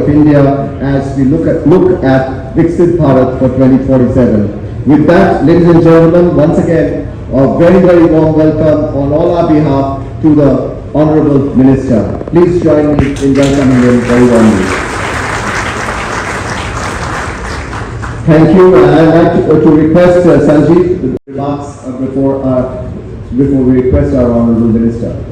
of India as we look at Viksit Bharat for 2047. With that, ladies and gentlemen, once again, a very, very warm welcome on all our behalf to the Honorable Minister. Please join me in welcoming him very warmly. Thank you, and I'd like to request Sanjeev remarks before we request our Honorable Minister.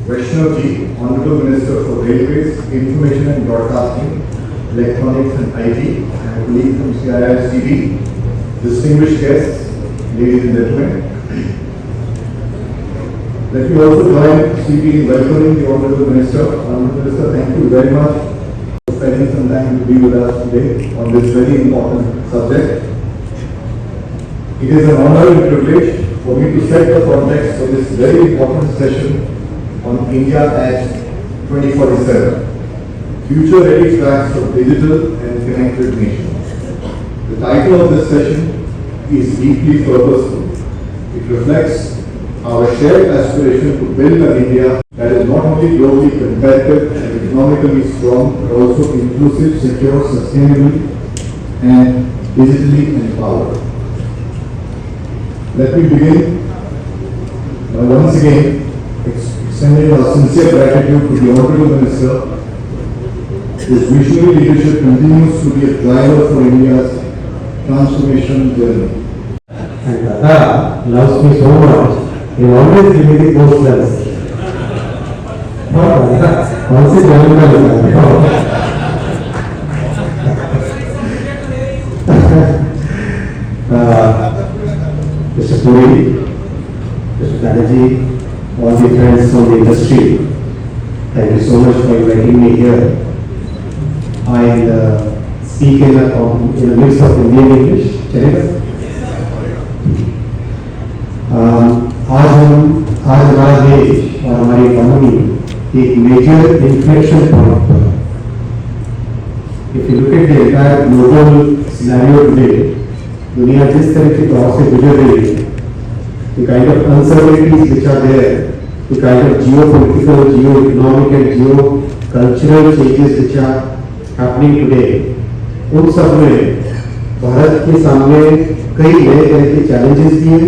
Vaishnaw ji, Honorable Minister for Railways, Information and Broadcasting, Electronics and IT, and colleague from CIICD, distinguished guests, ladies and gentlemen. Let me also join CP in welcoming the Honorable Minister. Honorable Minister, thank you very much for spending some time to be with us today on this very important subject. It is an honor and privilege for me to set the context for this very important session on India at 2047, Future Ready Tracks of Digital and Connected Nation. The title of this session is deeply purposeful. It reflects our shared aspiration to build an India that is not only globally competitive and economically strong, but also inclusive, secure, sustainable, and digitally empowered. Let me begin by once again extending our sincere gratitude to the Honorable Minister, whose visionary leadership continues to be a driver for India's transformation journey. And Tata loves me so much, he always gives me the posters. Once he Mr. Puri, Mr. Banerjee, all the friends from the industry, thank you so much for inviting me here. I'll speak in a mix of Hindi and English. चलेगा? आज हमारा देश और हमारी economy एक major inflection point पर। If you look at the entire global scenario today, दुनिया जिस तरह के दौर से गुजर रही है, the kind of uncertainties which are there, the kind of geopolitical, geo-economic and geo-cultural changes which are happening today, उन सब में भारत के सामने कई नए तरह के challenges भी हैं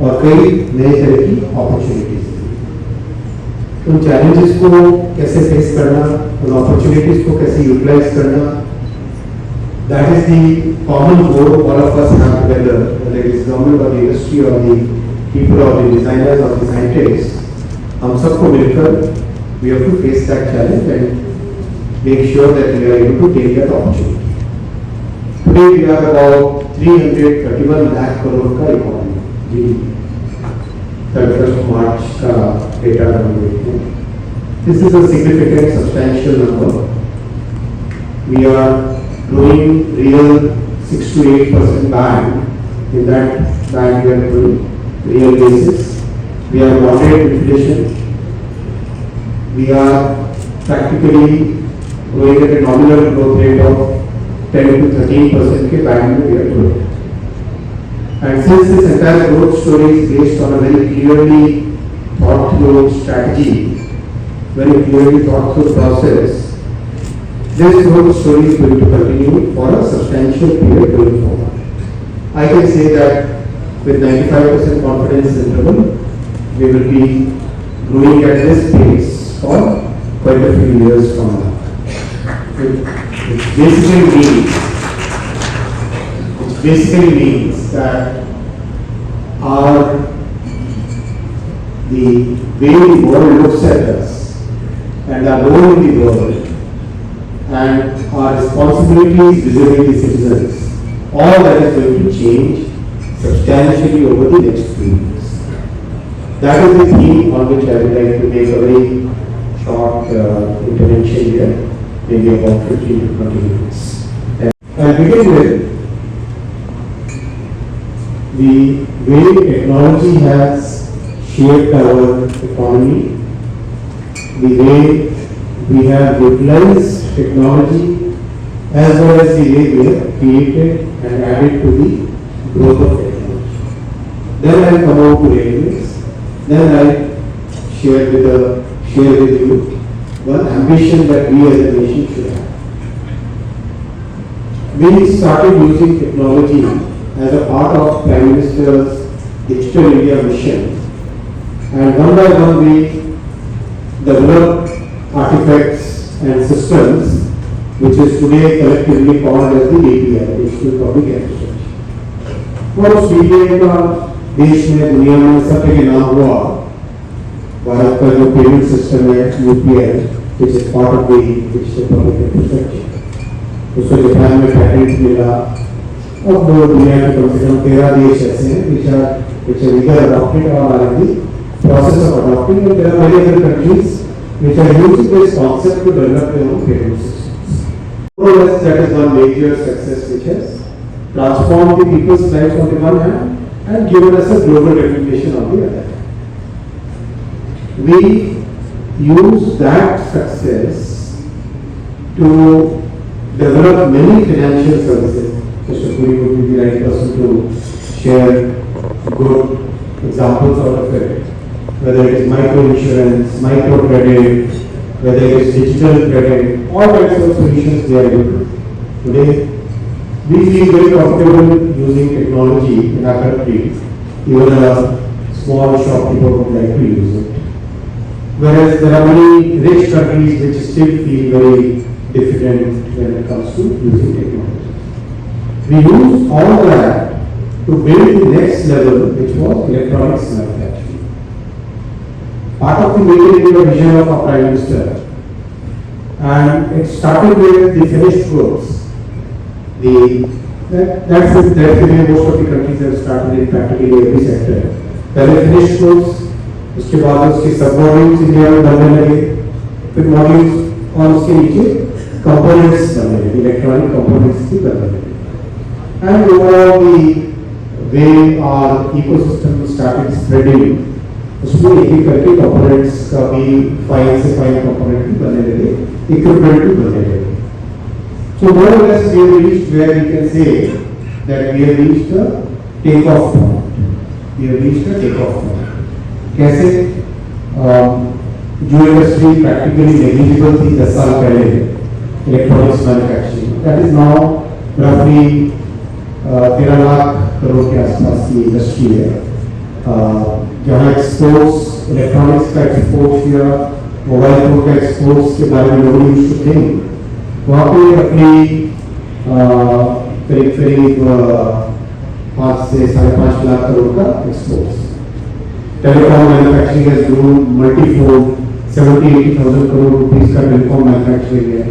और कई नए तरह की opportunities भी। उन challenges को कैसे face करना, उन opportunities को कैसे utilize करना, that is the common goal all of us have together, whether it is government or the industry or the people or the designers or the scientists. हम सबको मिलकर we have to face that challenge and make sure that we are able to take that opportunity. Today we are about 331 lakh crore का economy, GDP. 31st March का data हम देखते हैं. This is a significant, substantial number. We are growing real 6 to 8% band. In that band we are growing real basis. We are moderate inflation. We are practically growing at a nominal growth rate of 10 to 13% के band में we are growing. And since this entire growth story is based on a very clearly thought through strategy, very clearly thought through process, this growth story is going to continue for a substantial period going forward. I can say that with 95% confidence interval, we will be growing at this pace for quite a few years from now. It basically means that the way the world looks at us and our role in the world and our responsibilities vis-a-vis the citizens, all that is going to change substantially over the next few years. That is the theme on which I would like to make a very short intervention here, maybe about 15 to 20 minutes. I'll begin with the way technology has shaped our economy, the way we have utilized technology, as well as the way we have created and added to the growth of technology. Then I'll come out to railways. Then I'll share with the share with you one ambition that we as a nation should have. We started using technology as a part of Prime Minister's Digital India mission, and one by one we developed artifacts and systems which is today collectively called as the API, Digital Public Infrastructure. और CBI का देश में दुनिया में सब जगह नाम हुआ, भारत का जो पेमेंट सिस्टम है UPI, which is part of the Digital Public Infrastructure, उसको जापान में पैटेंट मिला। अब दुनिया में कम से कम 13 देश ऐसे हैं which are either adopted or are in the process of adopting, and there are many other countries which are using this concept to develop their own payment systems. More or less, that is one major success which has transformed the people's lives on the one hand and given us a global recognition on the other. We use that success to develop many financial services. Mr. Puri would be the right person to share good examples out of it. Whether it is micro insurance, micro credit, whether it is digital credit, all kinds of solutions they are able to. Today, we feel very comfortable using technology in our country. Even a small shopkeeper would like to use it. Whereas there are many rich countries which still feel very diffident when it comes to using technology. We use all that to build the next level, which was electronics manufacturing. Part of the Make in India vision of our Prime Minister, and it started with the finished goods. That's the way most of the countries have started in practically every sector. पहले finished goods, उसके बाद उसके submodules India में बनने लगे, फिर modules और उसके नीचे components बनने लगे, electronic components भी बनने लगे. And overall the way our ecosystem started spreading, उसमें एक एक करके components का भी fine से fine component भी बनने लगे, equipment भी बनने लगे. So more or less we have reached where we can say that we have reached the take-off point. We have reached the take-off point. कैसे जो industry practically negligible थी 10 साल पहले electronics manufacturing, that is now roughly 13 lakh crore के आसपास की industry है, जहाँ एक्सपोर्ट्स इलेक्ट्रॉनिक्स का एक्सपोर्ट्स या मोबाइल फोन का एक्सपोर्ट्स के बारे में लोग यूज करते हैं, वहाँ पे अपनी करीब 5 से 5.5 लाख करोड़ का exports. Telecom manufacturing has grown multi-fold, 70,000-80,000 crore rupees का टेलीकॉम मैन्युफैक्चरिंग है.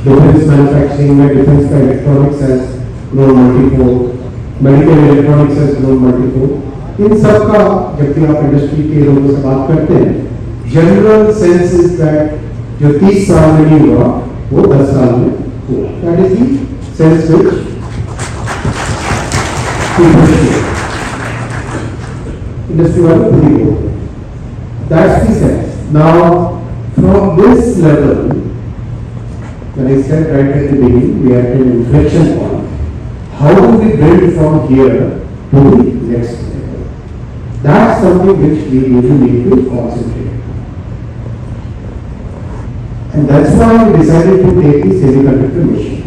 डिफेंस मैन्युफैक्चरिंग में डिफेंस का electronics has grown multi-fold, medical electronics has grown multi-fold. इन सब का जब भी आप इंडस्ट्री के लोगों से बात करते हैं, जनरल सेंस इज दैट जो 30 साल में नहीं हुआ वो 10 साल में हुआ. That is the sense which industry वाले पूरी हो. That's the sense. Now, from this level, when I said right at the beginning, we are at an inflection point. How do we build from here to the next level? That's something which we really need to concentrate. And that's why we decided to take the semiconductor mission.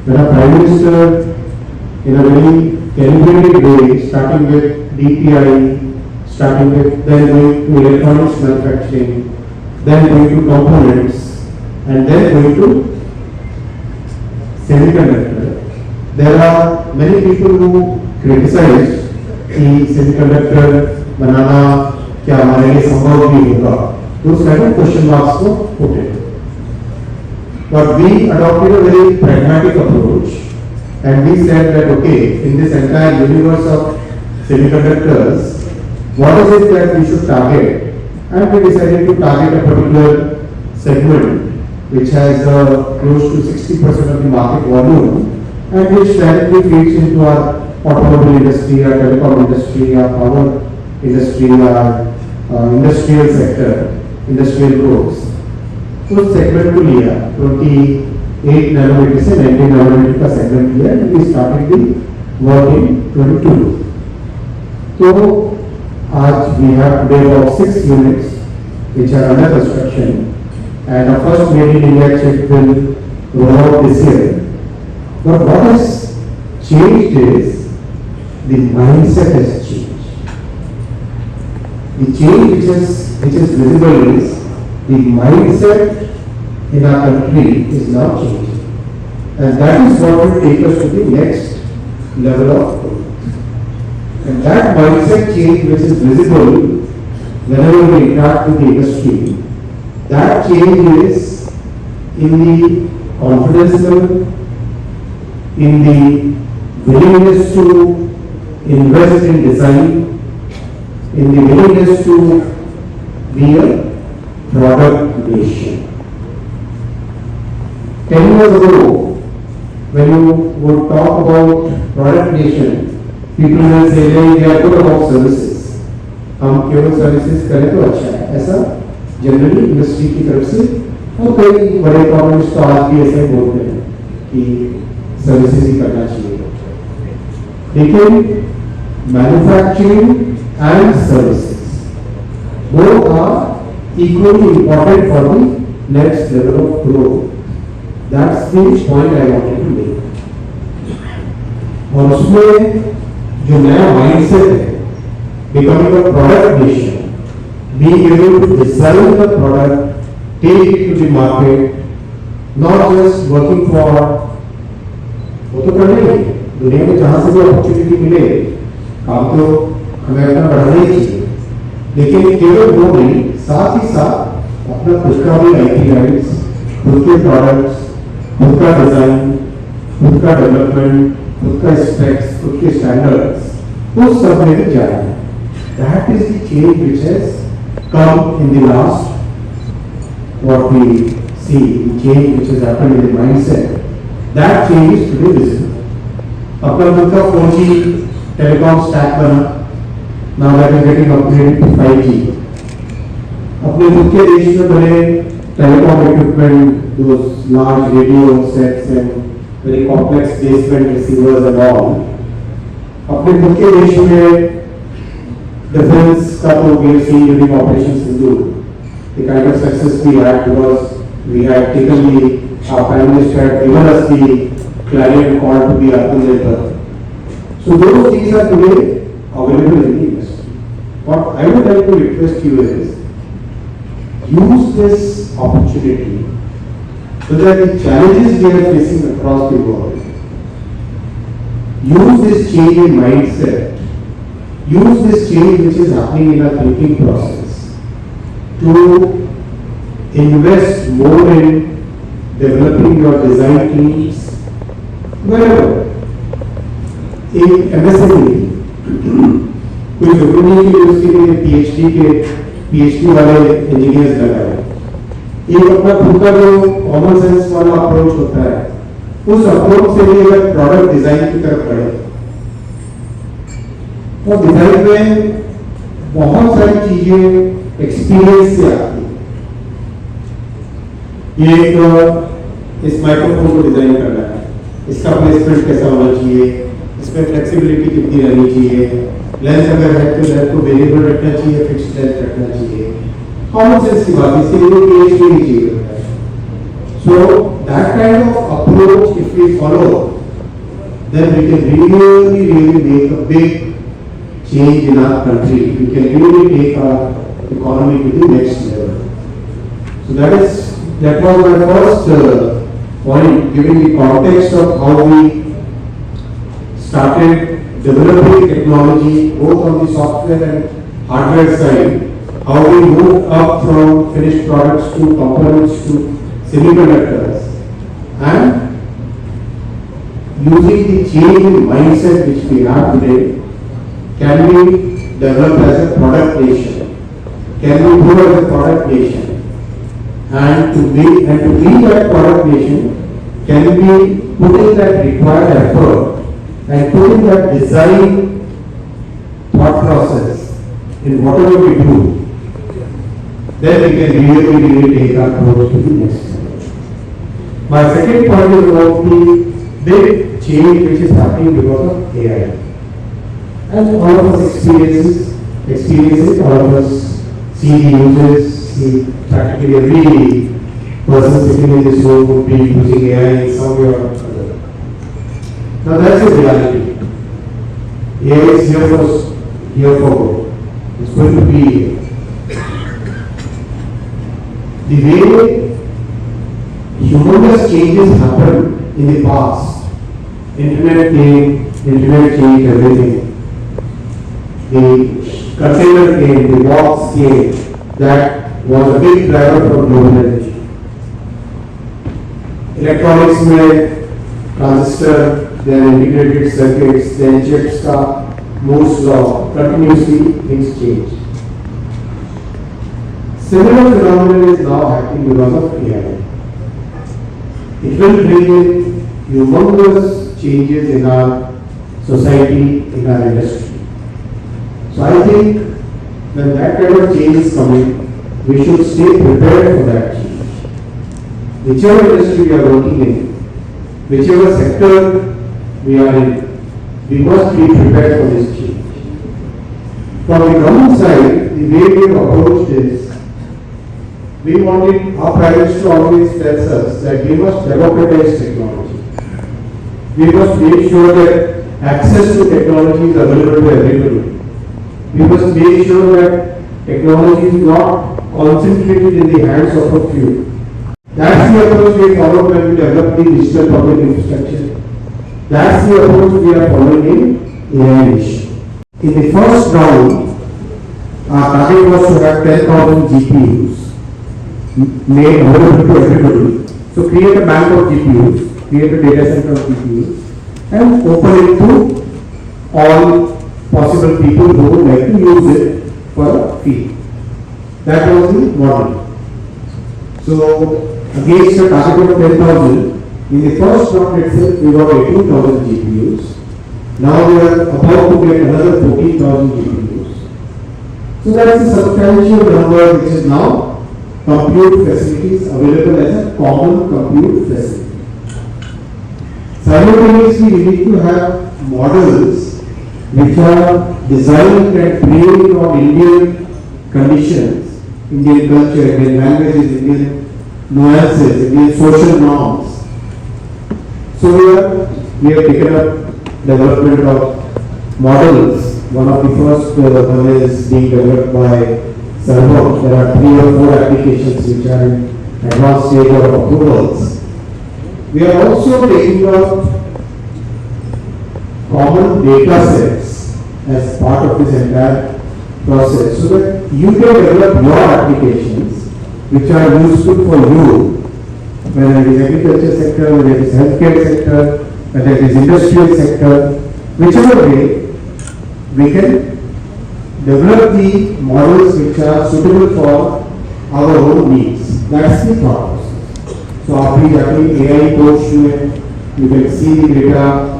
When our Prime Minister, in a very calibrated way, starting with DPI, starting with then going to electronics manufacturing, then going to components, and then going to semiconductor. There are many people who criticize कि semiconductor बनाना क्या हमारे लिए संभव भी होगा. Those kind of question marks को put it. But we adopted a very pragmatic approach, and we said that okay, in this entire universe of semiconductors, what is it that we should target? And we decided to target a particular segment which has close to 60% of the market volume, and which directly feeds into our automobile industry, our telecom industry, our power industry, our industrial sector, industrial growth. उस segment को लिया 28 nanometre से 19 nanometre का segment लिया, and we started the work in 22. तो आज we have today about 6 units which are under construction, and our first Made in India chip will roll out this year. But what has changed is the mindset has changed. The change which is visible is the mindset in our country is now changing. And that is what will take us to the next level of growth. And that mindset change which is visible whenever we interact with the industry, that change is in the confidence level, in the willingness to invest in design, in the willingness to be a product nation. 10 years ago, when you would talk about product nation, people will say they are good about services. हम केवल services करें तो अच्छा है, ऐसा generally industry की तरफ से और कई बड़े इकोनॉमिस्ट तो आज भी ऐसे बोलते हैं कि सर्विसेज ही करना चाहिए. लेकिन manufacturing and services both are equally important for the next level of growth. That's the point I wanted to make. और उसमें जो नया माइंडसेट है, becoming a product nation, being able to design the product, take it to the market, not just working for, वो तो करना ही, दुनिया में जहाँ से भी अपॉर्चुनिटी मिले, काम तो हमें अपना बढ़ाना ही चाहिए. लेकिन केवल वो नहीं, साथ ही साथ अपना खुद का भी आईपी राइट्स, खुद के प्रोडक्ट्स, खुद का डिजाइन, खुद का डेवलपमेंट, खुद का स्पेक्स, खुद के स्टैंडर्ड्स, उस सब में भी जाना है. That is the change which has come in the last, what we see, the change which has happened in the mindset. That change is today visible. अपना खुद का 4G telecom stack बना, now that is getting upgraded to 5G. अपने खुद के देश में बने telecom equipment, those large radio sets and very complex baseband receivers and all. अपने खुद के देश में defense का तो we have seen during Operation Sindhu, the kind of success we had because we had taken our Prime Minister had given us the clarion call to be Atmanirbhar. So those things are today available in the industry. What I would like to request you is, use this opportunity so that the challenges we are facing across the world, use this change in mindset, use this change which is happening in our thinking process to invest more in developing your design teams wherever. एक MSME कोई जरूरी नहीं कि university में PhD वाले engineers लगाए. एक अपना खुद का जो कॉमन सेंस वाला अप्रोच होता है, उस अप्रोच से भी अगर प्रोडक्ट डिजाइन की तरफ बढ़े तो डिजाइन में बहुत सारी चीजें एक्सपीरियंस से आती है. ये एक इस माइक्रोफोन को डिजाइन करना है, इसका प्लेसमेंट कैसा होना चाहिए, इसमें फ्लेक्सिबिलिटी कितनी रहनी चाहिए, लेंथ अगर है तो लेंथ को वेरिएबल रखना चाहिए, फिक्स्ड लेंथ रखना चाहिए. कॉमन सेंस की बात, इसके लिए PhD नहीं चाहिए होता है. So that kind of approach if we follow, then we can really make a big change in our country. We can really take our economy to the next level. So that was my first point, giving the context of how we started developing technology both on the software and hardware side, how we moved up from finished products to components to semiconductors, and using the change in mindset which we have today, can we develop as a product nation? Can we grow as a product nation? And to be that product nation, can we put in that required effort and put in that design thought process in whatever we do, then we can really take our growth to the next level. My second point is about the big change which is happening because of AI. And all of us experiences, all of us see the uses, See, practically every person sitting in this room would be using AI in some way or other. Now that's the reality. AI is here for good. It's going to be here. The way humongous changes happened in the past, internet came, internet changed everything. The container came, the box came, that was a big driver for globalization. Electronics में transistor, then integrated circuits, then chips का Moore's law, continuously things change. Similar phenomenon is now happening because of AI. It will bring in humongous changes in our society, in our industry. So I think when that kind of change is coming, we should stay prepared for that change. Whichever industry we are working in, whichever sector we are in, we must be prepared for this change. From the government side, the way we have approached is, we wanted our Prime Minister always tells us that we must democratize technology. We must make sure that access to technology is available to everybody. We must make sure that technology is not concentrated in the hands of a few. That's the approach we followed when we developed the digital public infrastructure. That's the approach we are following in AI Nation. In the first round, our target was to have 10,000 GPUs made available to everybody. So create a bank of GPUs, create a data center of GPUs, and open it to all possible people who would like to use it for a fee. That was the model. So against a target of 10,000, in the first round itself we got 18,000 GPUs. Now we are about to get another 14,000 GPUs. So that's a substantial number which is now compute facilities available as a common compute facility. Simultaneously, we need to have models which are designed and trained on Indian conditions, Indian culture, Indian languages, Indian nuances, Indian social norms. So we have taken up development of models. One of the first one is being developed by Servo. There are 3 or 4 applications which are in advanced stage of approvals. We are also taking up common data sets as part of this entire process so that you can develop your applications which are useful for you, whether it is agriculture sector, whether it is healthcare sector, whether it is industrial sector, whichever way we can develop the models which are suitable for our own needs. That's the thought process. So after you AI coach you can see the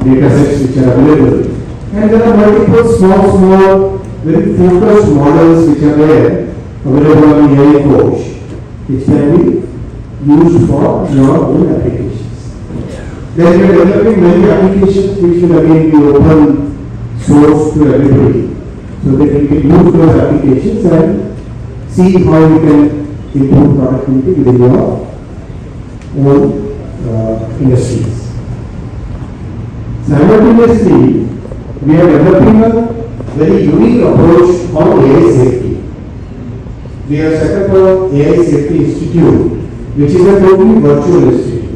data sets which are available. And there are multiple small, very focused models which are there available on the AI coach, which can be used for your own applications. Then we are developing many applications which will again be open source to everybody, so that we can use those applications and see how we can improve productivity within your own industries. Simultaneously, we are developing a very unique approach on AI safety. We have set up an AI Safety Institute, which is a totally virtual institute.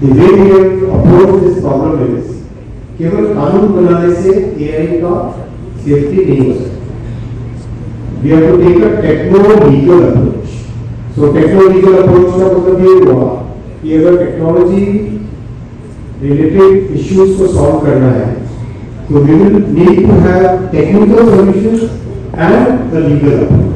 The way we have approached this problem is, केवल कानून बनाने से AI का safety नहीं हो सकता. We have to take a techno-legal approach. So techno-legal approach का मतलब ये हुआ कि अगर technology related issues को solve करना है, so we will need to have technical solutions and a legal approach.